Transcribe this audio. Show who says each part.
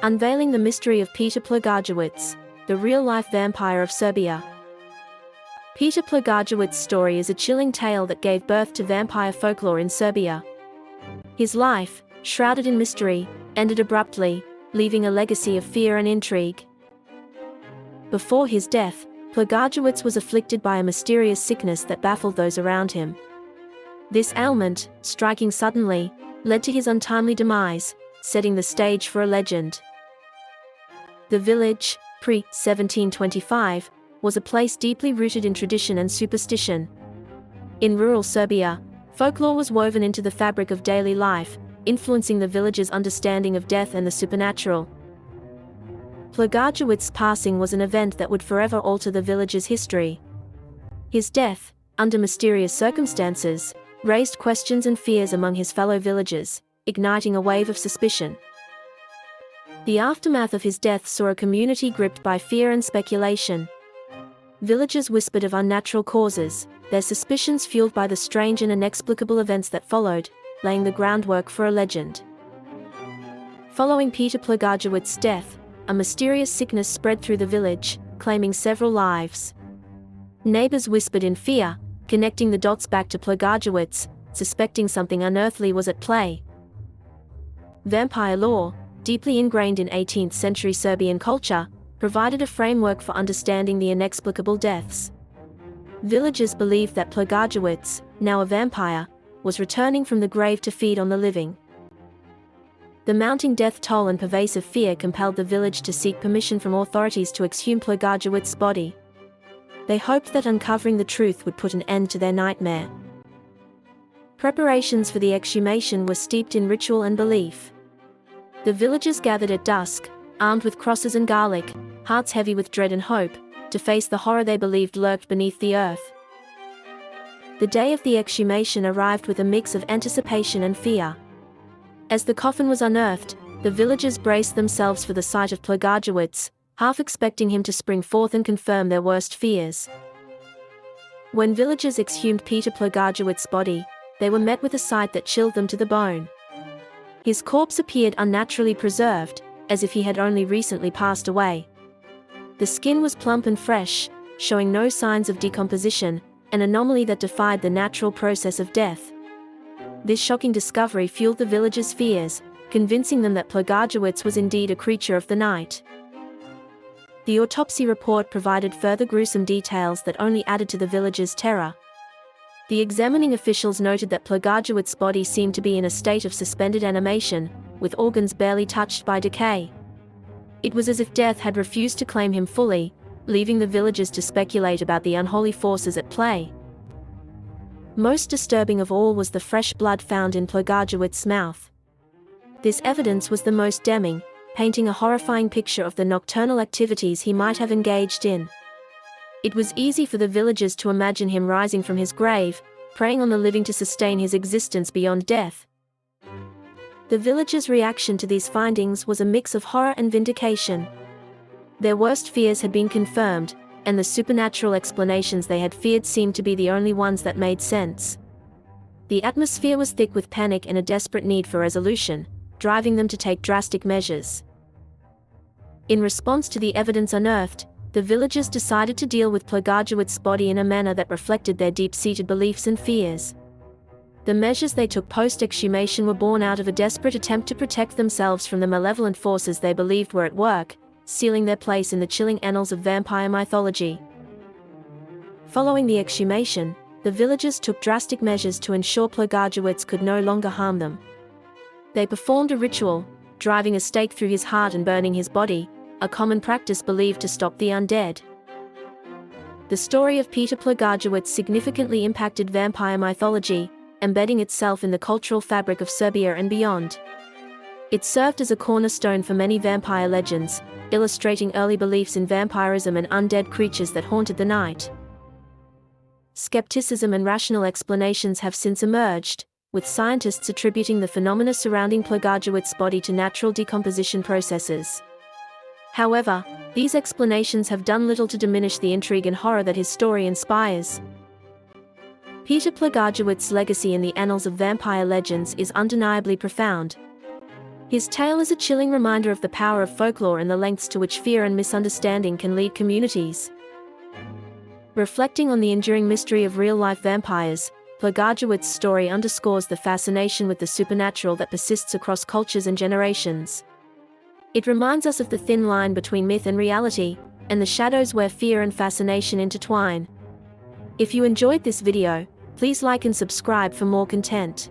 Speaker 1: Unveiling the mystery of Peter Plogojowitz, the real-life vampire of Serbia. Peter Plogojowitz's story is a chilling tale that gave birth to vampire folklore in Serbia. His life, shrouded in mystery, ended abruptly, leaving a legacy of fear and intrigue. Before his death, Plogojowitz was afflicted by a mysterious sickness that baffled those around him. This ailment, striking suddenly, led to his untimely demise, setting the stage for a legend. The village, pre-1725, was a place deeply rooted in tradition and superstition. In rural Serbia, folklore was woven into the fabric of daily life, influencing the village's understanding of death and the supernatural. Plogojowitz's passing was an event that would forever alter the village's history. His death, under mysterious circumstances, raised questions and fears among his fellow villagers, igniting a wave of suspicion. The aftermath of his death saw a community gripped by fear and speculation. Villagers whispered of unnatural causes, their suspicions fueled by the strange and inexplicable events that followed, laying the groundwork for a legend. Following Peter Plogojowitz's death, a mysterious sickness spread through the village, claiming several lives. Neighbors whispered in fear, connecting the dots back to Plogojowitz, suspecting something unearthly was at play. Vampire lore, deeply ingrained in 18th-century Serbian culture, provided a framework for understanding the inexplicable deaths. Villagers believed that Plogojowitz, now a vampire, was returning from the grave to feed on the living. The mounting death toll and pervasive fear compelled the village to seek permission from authorities to exhume Plogojowitz's body. They hoped that uncovering the truth would put an end to their nightmare. Preparations for the exhumation were steeped in ritual and belief. The villagers gathered at dusk, armed with crosses and garlic, hearts heavy with dread and hope, to face the horror they believed lurked beneath the earth. The day of the exhumation arrived with a mix of anticipation and fear. As the coffin was unearthed, the villagers braced themselves for the sight of Plogojowitz, half expecting him to spring forth and confirm their worst fears. When villagers exhumed Peter Plogojowitz's body, they were met with a sight that chilled them to the bone. His corpse appeared unnaturally preserved, as if he had only recently passed away. The skin was plump and fresh, showing no signs of decomposition, an anomaly that defied the natural process of death. This shocking discovery fueled the villagers' fears, convincing them that Plogojowitz was indeed a creature of the night. The autopsy report provided further gruesome details that only added to the villagers' terror. The examining officials noted that Plogojowitz's body seemed to be in a state of suspended animation, with organs barely touched by decay. It was as if death had refused to claim him fully, leaving the villagers to speculate about the unholy forces at play. Most disturbing of all was the fresh blood found in Plogojowitz's mouth. This evidence was the most damning, painting a horrifying picture of the nocturnal activities he might have engaged in. It was easy for the villagers to imagine him rising from his grave, preying on the living to sustain his existence beyond death. The villagers' reaction to these findings was a mix of horror and vindication. Their worst fears had been confirmed, and the supernatural explanations they had feared seemed to be the only ones that made sense. The atmosphere was thick with panic and a desperate need for resolution, driving them to take drastic measures. In response to the evidence unearthed, the villagers decided to deal with Plogojowitz's body in a manner that reflected their deep-seated beliefs and fears. The measures they took post-exhumation were born out of a desperate attempt to protect themselves from the malevolent forces they believed were at work, sealing their place in the chilling annals of vampire mythology. Following the exhumation, the villagers took drastic measures to ensure Plogojowitz could no longer harm them. They performed a ritual, driving a stake through his heart and burning his body, a common practice believed to stop the undead. The story of Peter Plogojowitz significantly impacted vampire mythology, embedding itself in the cultural fabric of Serbia and beyond. It served as a cornerstone for many vampire legends, illustrating early beliefs in vampirism and undead creatures that haunted the night. Skepticism and rational explanations have since emerged, with scientists attributing the phenomena surrounding Plogojowitz's body to natural decomposition processes. However, these explanations have done little to diminish the intrigue and horror that his story inspires. Peter Plogojowitz's legacy in the annals of vampire legends is undeniably profound. His tale is a chilling reminder of the power of folklore and the lengths to which fear and misunderstanding can lead communities. Reflecting on the enduring mystery of real-life vampires, Plogojowitz's story underscores the fascination with the supernatural that persists across cultures and generations. It reminds us of the thin line between myth and reality, and the shadows where fear and fascination intertwine. If you enjoyed this video, please like and subscribe for more content.